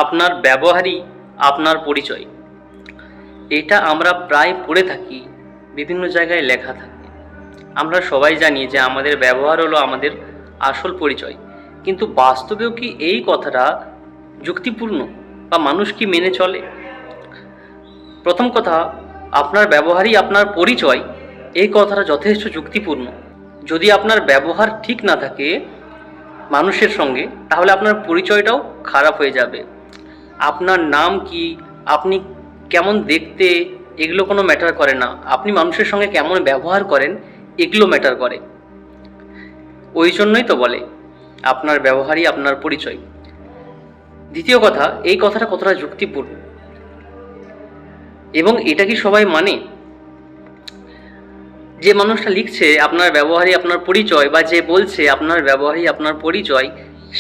আপনার ব্যবহারই আপনার পরিচয়। এটা আমরা প্রায় পড়ে থাকি, বিভিন্ন জায়গায় লেখা থাকে। আমরা সবাই জানি যে আমাদের ব্যবহার হলো আমাদের আসল পরিচয়, কিন্তু বাস্তবেও কি এই কথাটা যুক্তিপূর্ণ বা মানুষ কি মেনে চলে? প্রথম কথা, আপনার ব্যবহারই আপনার পরিচয়, এই কথাটা যথেষ্ট যুক্তিপূর্ণ। যদি আপনার ব্যবহার ঠিক না থাকে মানুষের সঙ্গে, তাহলে আপনার পরিচয়টাও খারাপ হয়ে যাবে। আপনার নাম কি, আপনি কেমন দেখতে, এগুলো কোনো ম্যাটার করে না। আপনি মানুষের সঙ্গে কেমন ব্যবহার করেন, এগুলো ম্যাটার করে। ওই জন্যই তো বলে আপনার ব্যবহারই আপনার পরিচয়। দ্বিতীয় কথা, এই কথাটা কতটা যুক্তিপূর্ণ এবং এটা কি সবাই মানে? যে মানুষটা লিখছে আপনার ব্যবহারই আপনার পরিচয়, বা যে বলছে আপনার ব্যবহারই আপনার পরিচয়,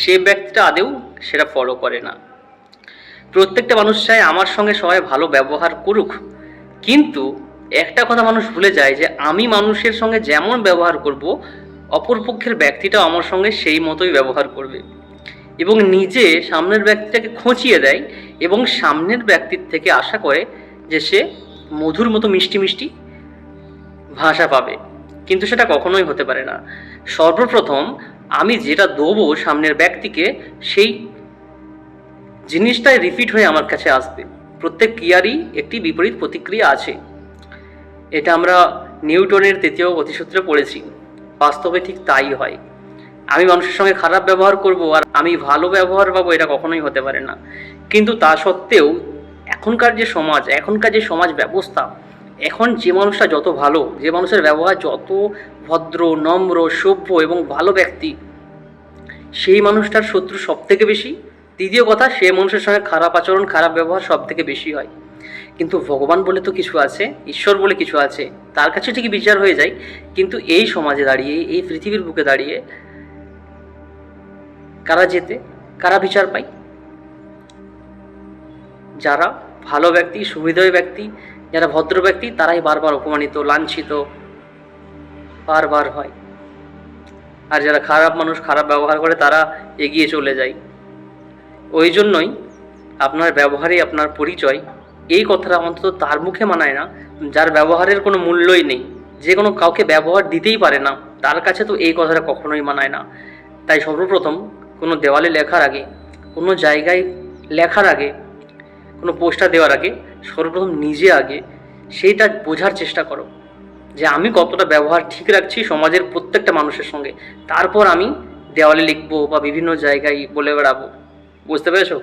সে ব্যক্তিটা আদৌ সেটা ফলো করে না। প্রত্যেকটা মানুষ চায় আমার সঙ্গে সবাই ভালো ব্যবহার করুক, কিন্তু একটা কথা মানুষ ভুলে যায় যে আমি মানুষের সঙ্গে যেমন ব্যবহার করব, অপরপক্ষের ব্যক্তিটাও আমার সঙ্গে সেই মতোই ব্যবহার করবে, এবং নিজে সামনের ব্যক্তিটাকে খোঁচিয়ে দেয় এবং সামনের ব্যক্তির থেকে আশা করে যে সে মধুর মতো মিষ্টি মিষ্টি ভাষা পাবে, কিন্তু সেটা কখনোই হতে পারে না। সর্বপ্রথম আমি যেটা দেবো সামনের ব্যক্তিকে, সেই জিনিসটাই রিপিট হয়ে আমার কাছে আসবে। প্রত্যেক ক্রিয়ারই একটি বিপরীত প্রতিক্রিয়া আছে। এটা আমরা নিউটনের তৃতীয় গতিসূত্রে পড়েছি। বাস্তবে ঠিক তাই হয়। আমি মানুষের সঙ্গে খারাপ ব্যবহার করব আর আমি ভালো ব্যবহার পাবো, এটা কখনোই হতে পারে না। কিন্তু তা সত্ত্বেও এখনকার যে সমাজ, এখনকার যে সমাজ ব্যবস্থা, এখন যে মানুষটা যত ভালো, যে মানুষের ব্যবহার যত ভদ্র, নম্র, সভ্য এবং ভালো ব্যক্তি, সেই মানুষটার শত্রু সব থেকে বেশি। দ্বিতীয় কথা, সে মানুষের সঙ্গে খারাপ আচরণ, খারাপ ব্যবহার সব থেকে বেশি হয়। কিন্তু ভগবান বলে তো কিছু আছে, ঈশ্বর বলে কিছু আছে, তার কাছে ঠিকই বিচার হয়ে যায়। কিন্তু এই সমাজে দাঁড়িয়ে, এই পৃথিবীর বুকে দাঁড়িয়ে কারা জেতে, কারা বিচার পায়? যারা ভালো ব্যক্তি, সুহৃদয় ব্যক্তি, যারা ভদ্র ব্যক্তি, তারাই বারবার অপমানিত, লাঞ্ছিত বারবার হয়। আর যারা খারাপ মানুষ, খারাপ ব্যবহার করে, তারা এগিয়ে চলে যায়। ওই জন্যই আপনার ব্যবহারই আপনার পরিচয়, এই কথাটা অন্তত তার মুখে মানায় না যার ব্যবহারের কোনো মূল্যই নেই, যে কোনো কাউকে ব্যবহার দিতেই পারে না, তার কাছে তো এই কথাটা কখনোই মানায় না। তাই সর্বপ্রথম কোনো দেওয়ালে লেখার আগে, কোনো জায়গায় লেখার আগে, কোনো পোস্টার দেওয়ার আগে সর্বপ্রথম নিজে আগে সেইটা বোঝার চেষ্টা করো যে আমি কতটা ব্যবহার ঠিক রাখছি সমাজের প্রত্যেকটা মানুষের সঙ্গে। তারপর আমি দেওয়ালে লিখবো বা বিভিন্ন জায়গায় বলে বেড়াবো। বুঝতে পেরেছো?